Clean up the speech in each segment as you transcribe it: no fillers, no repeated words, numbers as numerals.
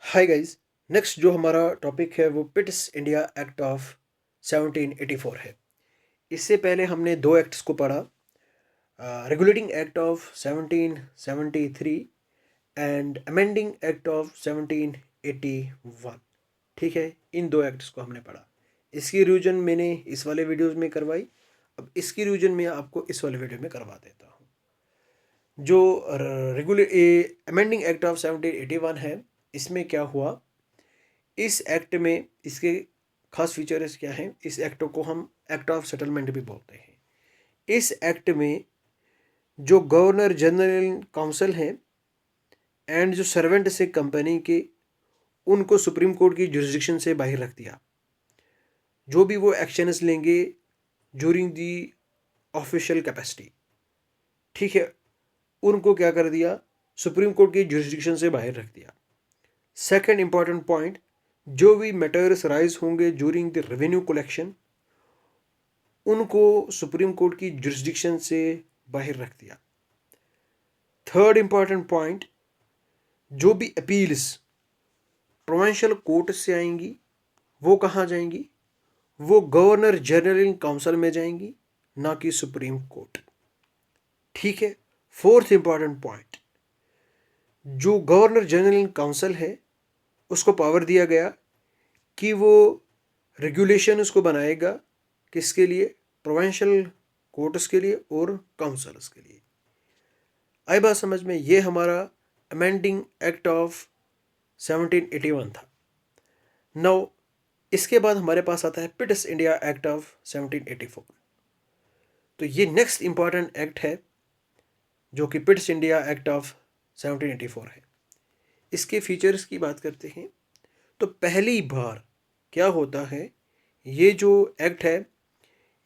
Hi guys. Next जो हमारा topic है वो पिट्स इंडिया एक्ट ऑफ 1784 है। इससे पहले हमने दो एक्ट्स को पढ़ा, regulating act of 1773 and amending act of 1781। ठीक है, इन दो एक्ट्स को हमने पढ़ा। इसकी रिवीजन मैंने इस वाले वीडियोस में करवाई। अब इसकी रिवीजन मैं आपको इस वाले वीडियो में करवा देता हूँ। जो रेगुले अमेंडिंग एक्ट ऑफ 1781 है, इसमें क्या हुआ, इस एक्ट में इसके खास फीचर्स क्या हैं। इस एक्ट को हम एक्ट ऑफ सेटलमेंट भी बोलते हैं। इस एक्ट में जो गवर्नर जनरल काउंसिल हैं एंड जो सर्वेंट्स है कंपनी के, उनको सुप्रीम कोर्ट की जुरिस्डिक्शन से बाहर रख दिया। जो भी वो एक्शंस लेंगे ड्यूरिंग दी ऑफिशियल कैपेसिटी, ठीक है, उनको क्या कर दिया, सुप्रीम कोर्ट की जुरिस्डिक्शन से बाहर रख दिया। सेकंड इंपॉर्टेंट पॉइंट, जो भी मैटर्स राइज होंगे ड्यूरिंग द रेवेन्यू कलेक्शन, उनको सुप्रीम कोर्ट की जुरिस्डिक्शन से बाहर रख दिया। थर्ड इंपॉर्टेंट पॉइंट, जो भी अपील्स प्रोविंशियल कोर्ट से आएंगी वो कहाँ जाएंगी, वो गवर्नर जनरल काउंसिल में जाएंगी, ना कि सुप्रीम कोर्ट। ठीक है। फोर्थ इंपॉर्टेंट पॉइंट, जो गवर्नर जनरल काउंसिल है उसको पावर दिया गया कि वो रेगुलेशन उसको बनाएगा, किसके लिए, प्रोविंशियल कोर्ट्स के लिए और काउंसिल्स के लिए। आई बात समझ में, ये हमारा अमेंडिंग एक्ट ऑफ 1781 था। नाउ इसके बाद हमारे पास आता है पिट्स इंडिया एक्ट ऑफ 1784। तो ये नेक्स्ट इंपॉर्टेंट एक्ट है जो कि पिट्स इंडिया एक्ट ऑफ 1784 है। इसके फीचर्स की बात करते हैं तो पहली बार क्या होता है, ये जो एक्ट है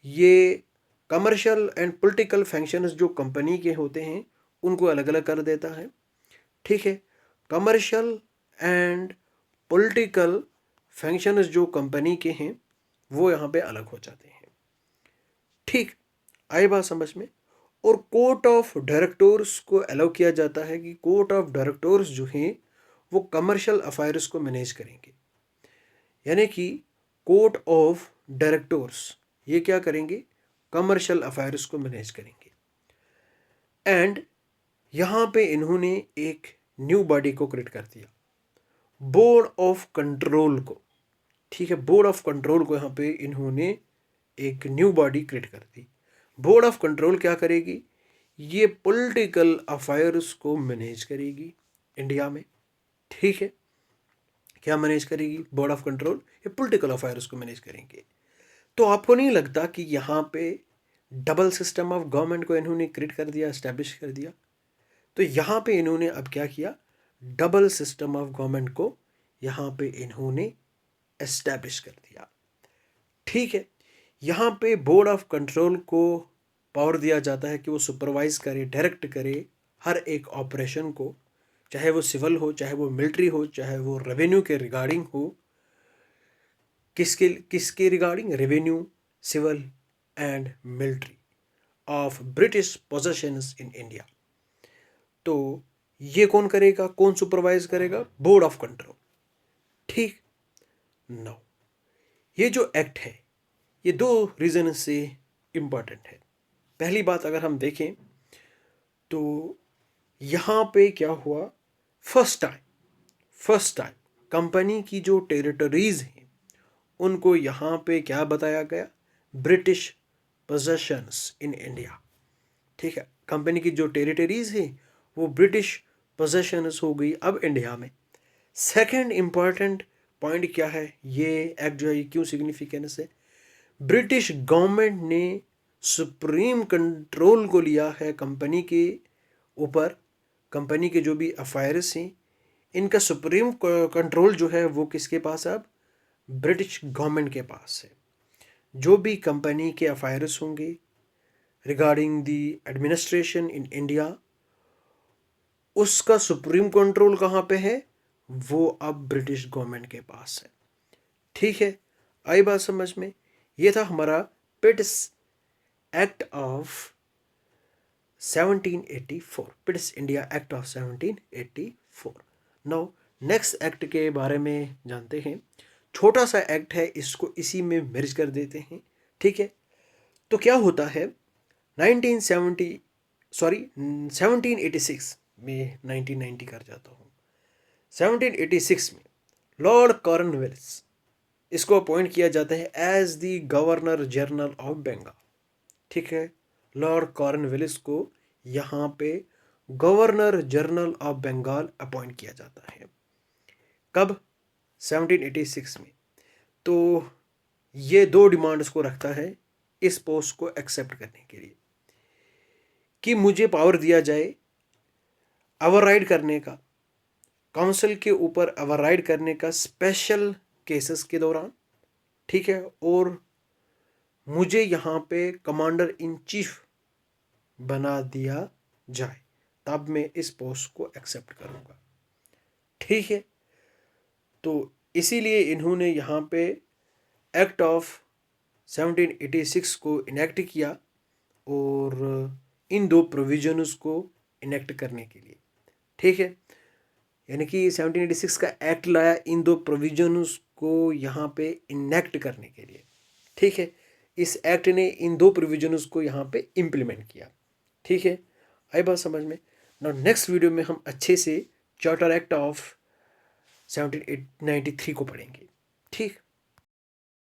ये कमर्शियल एंड पॉलिटिकल फंक्शंस जो कंपनी के होते हैं उनको अलग अलग कर देता है। ठीक है, कमर्शियल एंड पॉलिटिकल फंक्शंस जो कंपनी के हैं वो यहाँ पे अलग हो जाते हैं। ठीक, आई बात समझ में। और कोर्ट ऑफ डायरेक्टर्स को अलाउ किया जाता है कि कोर्ट ऑफ डायरेक्टर्स जो हैं वो कमर्शियल अफेयर्स को मैनेज करेंगे। यानी कि कोर्ट ऑफ डायरेक्टर्स ये क्या करेंगे, कमर्शियल अफेयर्स को मैनेज करेंगे। एंड यहाँ पे इन्होंने एक न्यू बॉडी को क्रिएट कर दिया, बोर्ड ऑफ कंट्रोल को। ठीक है, बोर्ड ऑफ कंट्रोल को यहाँ पे इन्होंने एक न्यू बॉडी क्रिएट कर दी। बोर्ड ऑफ कंट्रोल क्या करेगी, ये पॉलिटिकल अफेयर्स को मैनेज करेगी इंडिया में। ठीक है, क्या मैनेज करेगी, बोर्ड ऑफ कंट्रोल ये पॉलिटिकल अफेयर्स को मैनेज करेंगे। तो आपको नहीं लगता कि यहाँ पे डबल सिस्टम ऑफ गवर्नमेंट को इन्होंने क्रिएट कर दिया, एस्टेब्लिश कर दिया। तो यहाँ पे इन्होंने अब क्या किया, डबल सिस्टम ऑफ गवर्नमेंट को यहाँ पे इन्होंने एस्टेब्लिश कर दिया। ठीक है, यहाँ पे बोर्ड ऑफ कंट्रोल को पावर दिया जाता है कि वो सुपरवाइज करे, डायरेक्ट करे हर एक ऑपरेशन को, चाहे वो सिविल हो, चाहे वो मिलिट्री हो, चाहे वो रेवेन्यू के रिगार्डिंग हो। किसके किसके regarding, revenue, civil and military of British possessions in India. तो ये कौन करेगा, कौन सुपरवाइज करेगा, बोर्ड ऑफ कंट्रोल। ठीक, नो, ये जो एक्ट है ये दो रीजन से इंपॉर्टेंट है। पहली बात अगर हम देखें तो यहाँ पे क्या हुआ, फर्स्ट टाइम कंपनी की जो टेरिटरीज हैं उनको यहाँ पे क्या बताया गया, ब्रिटिश पोजेशंस इन इंडिया। ठीक है, कंपनी की जो टेरिटरीज हैं वो ब्रिटिश पोजेशंस हो गई अब इंडिया में। सेकंड इंपॉर्टेंट पॉइंट क्या है, ये एक्ट जो है ये क्यों सिग्निफिकेंस है, ब्रिटिश गवर्नमेंट ने सुप्रीम कंट्रोल को लिया है कंपनी के ऊपर। कंपनी के जो भी अफेयर्स हैं इनका सुप्रीम कंट्रोल जो है वो किसके पास है, अब ब्रिटिश गवर्नमेंट के पास है। जो भी कंपनी के अफेयर्स होंगे regarding the administration in India, उसका सुप्रीम कंट्रोल कहाँ पे है, वो अब ब्रिटिश गवर्नमेंट के पास है। ठीक है, आई बात समझ में। ये था हमारा Pitt's act of 1784, Pitt's India act of 1784। Now next act के बारे में जानते हैं। छोटा सा एक्ट है, इसको इसी में मर्ज कर देते हैं। ठीक है, तो क्या होता है 1786 में, 1990 कर जाता हूँ, 1786 में लॉर्ड कॉर्नवेलिस इसको अपॉइंट किया जाता है as the governor general of Bengal. ठीक है, लॉर्ड कॉर्नवेलिस को यहाँ पे governor general of Bengal appoint किया जाता है। कब? 1786 में। तो ये दो डिमांड्स को रखता है इस पोस्ट को एक्सेप्ट करने के लिए, कि मुझे पावर दिया जाए ओवरराइड करने का, काउंसिल के ऊपर ओवरराइड करने का स्पेशल केसेस के दौरान। ठीक है, और मुझे यहाँ पे कमांडर इन चीफ बना दिया जाए, तब मैं इस पोस्ट को एक्सेप्ट करूँगा। ठीक है, तो इसीलिए इन्होंने यहाँ पे एक्ट ऑफ 1786 को इनेक्ट किया, और इन दो प्रोविजन्स को इनेक्ट करने के लिए। ठीक है, यानी कि 1786 का एक्ट लाया इन दो प्रोविजन्स को यहाँ पे इनेक्ट करने के लिए। ठीक है, इस एक्ट ने इन दो प्रोविजन्स को यहाँ पे इम्प्लीमेंट किया। ठीक है, आई बात समझ में? ना नेक्स्ट वीडियो में हम अच्छे से चार्टर एक्ट ऑफ 1793 को पढ़ेंगे। ठीक।